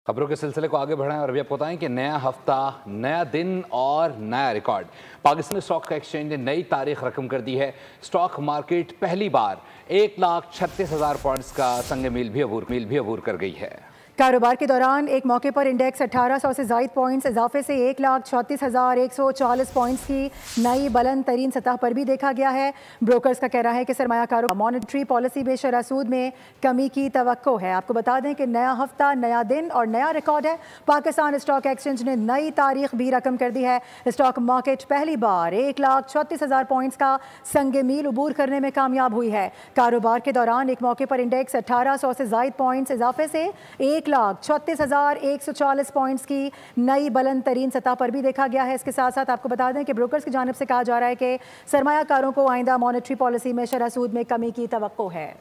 खबरों के सिलसिले को आगे बढ़ाएं और अभी आपको बताएं कि नया हफ्ता, नया दिन और नया रिकॉर्ड। पाकिस्तान स्टॉक एक्सचेंज ने नई तारीख रकम कर दी है। स्टॉक मार्केट पहली बार 1,36,000 पॉइंट्स का संग मील भी अबूर कर गई है। कारोबार के दौरान एक मौके पर इंडेक्स 1800 से ज़ायद पॉइंट्स इजाफे से 1,36,140 पॉइंट्स की नई बुलंद तरीन सतह पर भी देखा गया है। ब्रोकर्स का कहना है कि सरमायाकारों मॉनेटरी पॉलिसी में शरह सूद में कमी की तवक्को है। आपको बता दें कि नया हफ्ता, नया दिन और नया रिकॉर्ड है। पाकिस्तान स्टॉक एक्सचेंज ने नई तारीख भी रकम कर दी है। स्टॉक मार्केट पहली बार 1,36,000 पॉइंट्स का संग मील अबूर करने में कामयाब हुई है। कारोबार के दौरान एक मौके पर इंडेक्स 1800 से ज़ायद पॉइंट्स इजाफे से 1,36,140 पॉइंट्स की नई बुलंद तरीन सतह पर भी देखा गया है। इसके साथ साथ आपको बता दें कि ब्रोकर्स की जानिब से कहा जा रहा है कि सरमायाकारों को आइंदा मॉनेटरी पॉलिसी में शरह सूद में कमी की तवक्को है।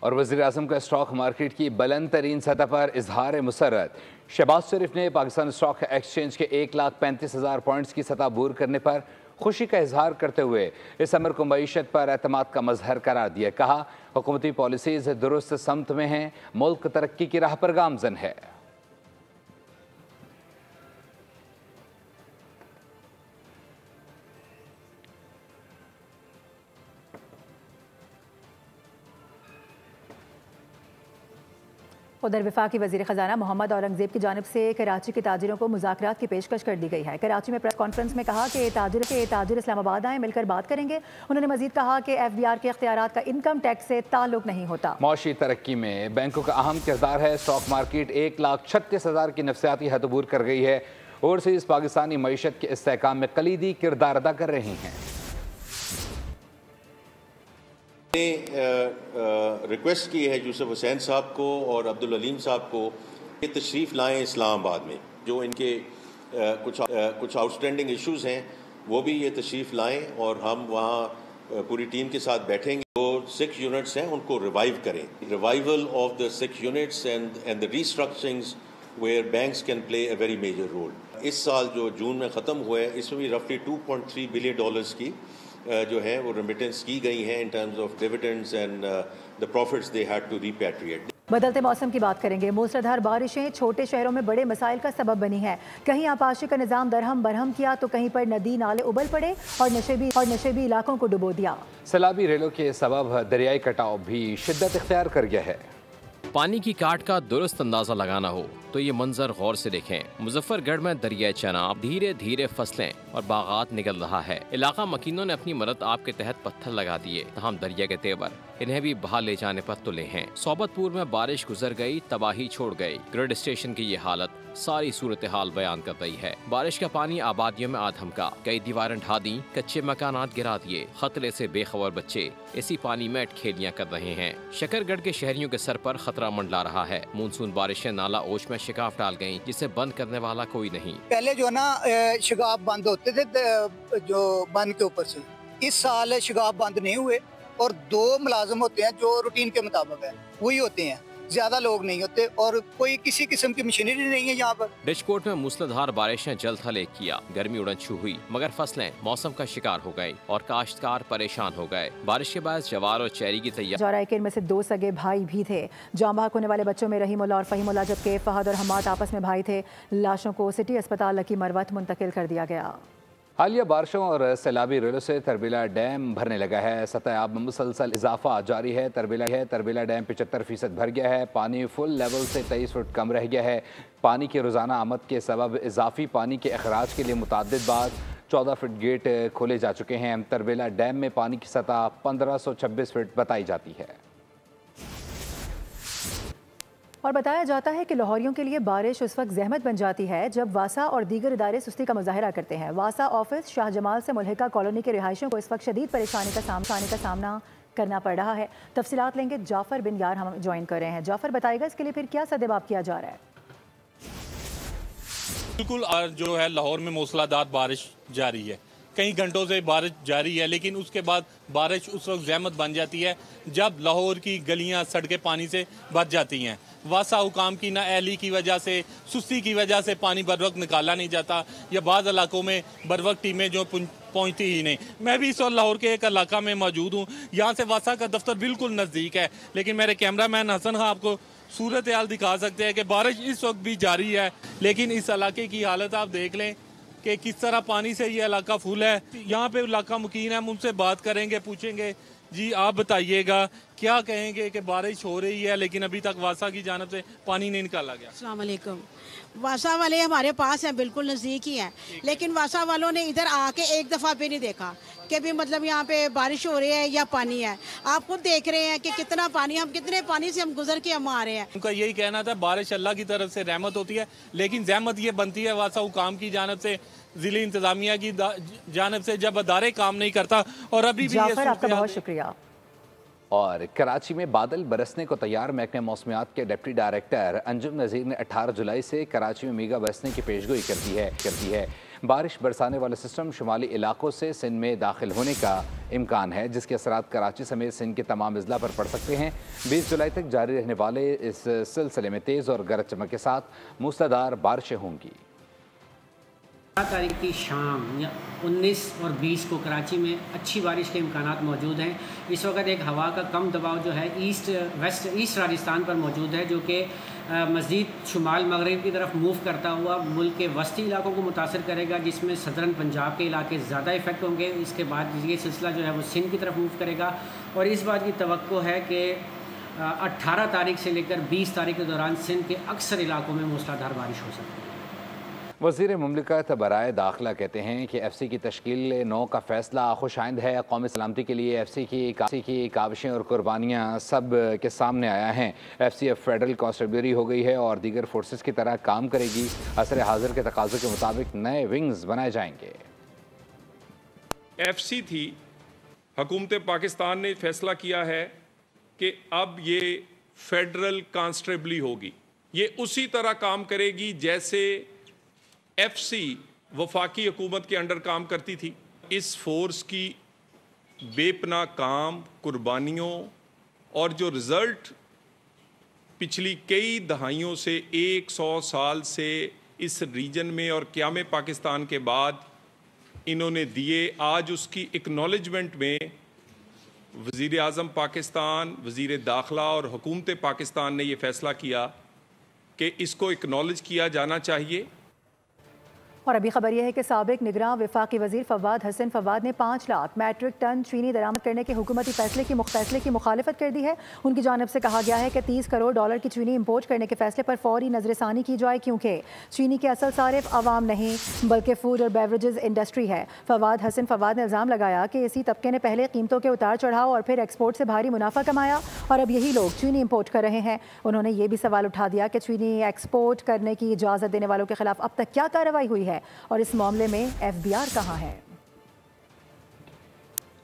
और वज़ीर-ए-आज़म का स्टॉक मार्केट की बुलंद तरीन सतह पर इजहार मुसर्रत। शहबाज शरीफ ने पाकिस्तान स्टॉक एक्सचेंज के 1,35,000 पॉइंट्स की सतह अबूर करने पर खुशी का इजहार करते हुए इस अमर को मईशत पर एतमाद का मजहर करार दिया। कहा, हुकूमती पॉलिसीज दुरुस्त समत में हैं, मुल्क तरक्की की राह पर गामजन है। उधर वफाकी वज़ीर ख़जाना मोहम्मद औरंगज़ेब की जानिब से कराची के ताजिरों को मुज़ाकरात की पेशकश कर दी गई है। कराची में प्रेस कॉन्फ्रेंस में कहा कि ताजिर इस्लामाबाद आए, मिलकर बात करेंगे। उन्होंने मजीद कहा कि FBR के इख्तियारात का इनकम टैक्स से ताल्लुक नहीं होता। मौशी तरक्की में बैंकों का अहम किरदार है। स्टॉक मार्केट 1,36,000 की नफसियाती हद अबूर कर गई है। ओवरसीज़ पाकिस्तानी मईशत के इस्तेहकाम में कलीदी किरदार अदा कर रही हैं। रिक्वेस्ट की है यूसुफ हुसैन साहब को और अब्दुल अलीम साहब को ये तशरीफ़ लाएँ इस्लामाबाद में। जो इनके कुछ आउटस्टैंडिंग इश्यूज़ हैं वो भी ये तशरीफ़ लाएँ और हम वहाँ पूरी टीम के साथ बैठेंगे। जो 6 यूनिट्स हैं उनको रिवाइव करें। Revival of the 6 units and the restructurings where banks can play a very major role. इस साल जो जून में ख़त्म हुआ है इसमें भी रफली $2.3 बिलियन की जो है वो रेमिटेंस की गई हैं in terms of dividends and the profits they had to repatriate. बदलते मौसम की बात करेंगे। मूसलाधार बारिशें छोटे शहरों में बड़े मसाइल का सबब बनी है। कहीं आपाशी का निज़ाम दरहम बरहम किया तो कहीं पर नदी नाले उबल पड़े और नशेबी इलाकों को डुबो दिया। सैलाबी रेलों के सबब दरियाई कटाव भी शिद्दत इख्तियार कर गया है। पानी की काट का दुरुस्त अंदाजा लगाना हो तो ये मंजर गौर से देखें। मुजफ्फरगढ़ में दरियाई चनाब धीरे धीरे फसलें और बागात निकल रहा है। इलाका मकीनों ने अपनी मदद आपके तहत पत्थर लगा दिए, तमाम दरिया के तेवर इन्हें भी बहा ले जाने पर तुले हैं। सोबतपुर में बारिश गुजर गई, तबाही छोड़ गई। ग्रिड स्टेशन की ये हालत सारी सूरत हाल बयान कर रही है। बारिश का पानी आबादियों में आधम का, कई दीवारें ढा दी, कच्चे मकानात गिरा दिए। खतरे से बेखबर बच्चे इसी पानी में खेलियां कर रहे हैं। शकरगढ़ के शहरियों के सर पर खतरा मंडला रहा है। मानसून बारिशें नाला ओश में शिकाफ डाल गयी, जिसे बंद करने वाला कोई नहीं। पहले जो है ना शिगाफ बंद होते थे जो बंद के ऊपर से, इस साल शिगाफ बंद नहीं हुए और 2 मुलाजम होते हैं जो रूटीन के मुताबिक है, वही होते हैं, ज्यादा लोग नहीं होते और कोई किसी किस्म की मशीनरी नहीं है यहाँ पर। डिशकोट में मूसलाधार बारिशें जल्द हले किया, गर्मी उड़न छू हुई, मगर फसलें मौसम का शिकार हो गई और काश्तकार परेशान हो गए। बारिश के बाद जवार और चेरी की तैयारी में से 2 सगे भाई भी थे। जाम बहक होने वाले बच्चों में रहीमुल्ला और फहीमुल्ला, जबकि फहद और हमाद आपस में भाई थे। लाशों को सिटी अस्पताल लकी मरवत मुंतकिल कर दिया गया। हालिया बारिशों और सैलाबी रेलों से तरबीला डैम भरने लगा है। सतह आब में मुसलसल इजाफा जारी है। तरबीला डैम 75% भर गया है। पानी फुल लेवल से 23 फुट कम रह गया है। पानी की रोज़ाना आमद के सबब इजाफी पानी के अखराज के लिए मुतअद्दिद बार 14 फुट गेट खोले जा चुके हैं। तरबीला डैम में पानी की सतह 1526 फुट बताई जाती है। और बताया जाता है कि लाहौरियों के लिए बारिश उस वक्त जहमत बन जाती है जब वासा और दीगर इदारे सुस्ती का मुजाहरा करते हैं। वासा ऑफिस शाह जमाल से मुल्हिका कॉलोनी के रिहायशियों को इस वक्त शदीद परेशानी का सामना करना पड़ रहा है। तफसीलात लेंगे, जाफर बिन यार हम ज्वाइन कर रहे हैं। जाफर, बताएगा इसके लिए फिर क्या सदेबाब किया जा रहा है? बिल्कुल, जो है लाहौर में मूसलाधार बारिश जारी है। कई घंटों से बारिश जारी है, लेकिन उसके बाद बारिश उस वक्त जहमत बन जाती है जब लाहौर की गलियां सड़कें पानी से भर जाती हैं। वासा हुकाम की नाअहली की वजह से, सुस्ती की वजह से पानी बर वक्त निकाला नहीं जाता या बाज़ इलाकों में बर वक्त टीमें जो पहुंचती ही नहीं। मैं भी इस वक्त लाहौर के एक इलाका में मौजूद हूँ। यहाँ से वासा का दफ्तर बिल्कुल नज़दीक है, लेकिन मेरे कैमरा मैन हसन खां आपको सूरत हाल दिखा सकते हैं कि बारिश इस वक्त भी जारी है, लेकिन इस इलाके की हालत आप देख लें कि किस तरह पानी से ये इलाका फुल है। यहाँ पे इलाका मुकीन है, हम उनसे बात करेंगे, पूछेंगे जी आप बताइएगा क्या कहेंगे कि बारिश हो रही है लेकिन अभी तक वासा की जानिब से पानी नहीं निकाला गया। अस्सलाम वालेकुम। वासा वाले हमारे पास हैं, बिल्कुल नज़दीक ही हैं, लेकिन वासा वालों ने इधर आके एक दफ़ा भी नहीं देखा कि भी मतलब यहाँ पे बारिश हो रही है या पानी है। आप खुद देख रहे हैं कि कितना पानी, हम कितने पानी से हम गुजर के हम आ रहे हैं। उनका यही कहना था बारिश अल्लाह की तरफ से रहमत होती है, लेकिन जहमत ये बनती है वासा हुकाम की जानिब से, जिले इंतजामिया की जानिब से, जब अदारे काम नहीं करता। और अभी भी आपका बहुत शुक्रिया। और कराची में बादल बरसने को तैयार। महकमे मौसमियात के डिप्टी डायरेक्टर अंजुम नज़ीर ने 18 जुलाई से कराची में मीगा बरसने की पेशगोई कर दी है। बारिश बरसाने वाला सिस्टम शुमाली इलाकों से सिंध में दाखिल होने का इम्कान है, जिसके असरात कराची समेत सिंध के तमाम अजला पर पड़ सकते हैं। 20 जुलाई तक जारी रहने वाले इस सिलसिले में तेज़ और गरज चमक के साथ मूसलाधार बारिशें होंगी। 7 तारीख की शाम या 19 और 20 को कराची में अच्छी बारिश के इम्कानात मौजूद हैं। इस वक्त एक हवा का कम दबाव जो है ईस्ट राजस्थान पर मौजूद है, जो कि मज़ीद शुमाल मगरिब की तरफ मूव करता हुआ मुल्क के वस्ती इलाकों को मुतासर करेगा, जिसमें सदरन पंजाब के इलाके ज़्यादा इफेक्ट होंगे। इसके बाद ये सिलसिला जो है वो सिंध की तरफ मूव करेगा और इस बात की तवक्को है कि 18 तारीख से लेकर 20 तारीख के दौरान सिंध के अक्सर इलाकों में मूसलाधार बारिश हो सकती है। वज़ीर मुमलिकत बराए दाखिला कहते हैं कि FC की तश्कील 9 का फैसला खुशाइंद है। कौमी सलामती के लिए FC की काविशें और कुर्बानियाँ सब के सामने आया हैं। FC अब फेडरल कॉन्स्टेबलरी हो गई है और दीगर फोर्सेस की तरह काम करेगी। असर हाजिर के तकाज़े के मुताबिक नए विंग्स बनाए जाएंगे। FC थी, हुकूमत पाकिस्तान ने फैसला किया है कि अब ये फेडरल कॉन्स्टेबलरी होगी। ये उसी तरह काम करेगी जैसे FC वफाकी हुकूमत के अंडर काम करती थी। इस फोर्स की बेपना काम, कुर्बानियों और जो रिज़ल्ट पिछली कई दहाइयों से 100 साल से इस रीजन में और क़याम पाकिस्तान के बाद इन्होंने दिए, आज उसकी एक्नॉलेजमेंट में वज़ीर आज़म पाकिस्तान, वज़ीर दाखिला और हुकूमत पाकिस्तान ने ये फ़ैसला किया कि इसको एक्नॉलेज किया जाना चाहिए। और अभी खबर यह है कि साबिक निगरान वफाकी वजीर फवाद हसन फवाद ने 5 लाख मैट्रिक टन चीनी दरामद करने के हुकूमती फैसले की मुखालिफत कर दी है। उनकी जानिब से कहा गया है कि 30 करोड़ डॉलर की चीनी इम्पोर्ट करने के फैसले पर फौरी नजरसानी की जाए, क्योंकि चीनी के असल सारिफ आवाम नहीं बल्कि फूड और बेवरेजेस इंडस्ट्री है। फवाद हसन फवाद ने इल्ज़ाम लगाया कि इसी तबके ने पहले कीमतों के उतार चढ़ाव और फिर एक्सपोर्ट से भारी मुनाफा कमाया और अब यही लोग चीनी इम्पोर्ट कर रहे हैं। उन्होंने ये भी सवाल उठा दिया कि चीनी एक्सपोर्ट करने की इजाज़त देने वालों के खिलाफ अब तक क्या कार्रवाई हुई है और इस मामले में FBR कहाँ है।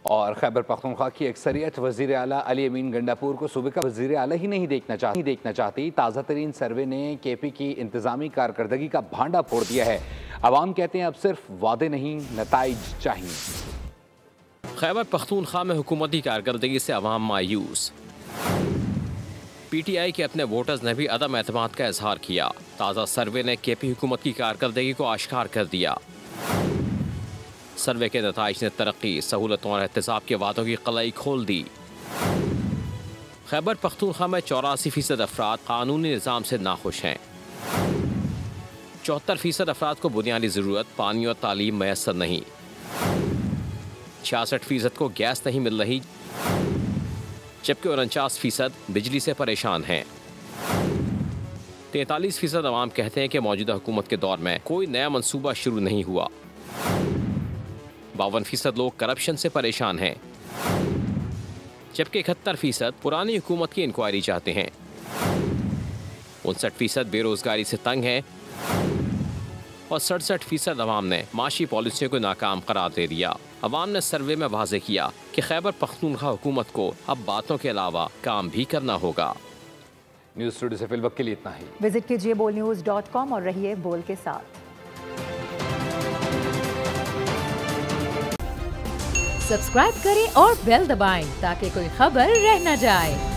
और खैबर पख्तूनख्वा की अक्सरियत वज़ीर आला अली अमीन गंडापुर को सूबे का वज़ीर आला ही नहीं देखना चाहती। ताज़ा तरीन सर्वे ने KP की इंतज़ामी कारकर्दगी का भांडा फोड़ दिया है। अवाम कहते हैं अब सिर्फ वादे नहीं, नताइज चाहिए। खैबर पख्तूनख्वा में हुकूमती कारकर्दगी से अवाम मायूस। PTI के अपने वोटर्स ने भी अदम एतमाद का इजहार किया। ताज़ा सर्वे ने KP हुकूमत की कारकर्दगी को आश्कार कर दिया। सर्वे के नताइज ने तरक्की, सहूलतों और एहतसाब के वादों की कलाई खोल दी। खैबर पख्तूनख्वा में 84% अफराद कानूनी निज़ाम से नाखुश हैं। 74% अफराद को बुनियादी ज़रूरत पानी और तालीम मैसर नहीं। 66% को गैस नहीं मिल रही, जबकि 49% बिजली से परेशान हैं। 43% अवाम कहते हैं कि मौजूदा हुकूमत के दौर में कोई नया मंसूबा शुरू नहीं हुआ। 52% लोग करप्शन से परेशान हैं, जबकि 71% पुरानी हुकूमत की इंक्वायरी चाहते हैं। 59% बेरोजगारी से तंग हैं और 67% अवाम ने माशी पॉलिसियों को नाकाम करार दे दिया। अवाम ने सर्वे में वाज़े किया कि खैबर पख्तूनख्वा हुकूमत को अब बातों के अलावा काम भी करना होगा। न्यूज़ स्टूडियो से फिल वक्त के लिए इतना ही। विजिट कीजिए bolnews.com और रहिए बोल के साथ। सब्सक्राइब करें और बेल दबाएं ताकि कोई खबर रह न जाए।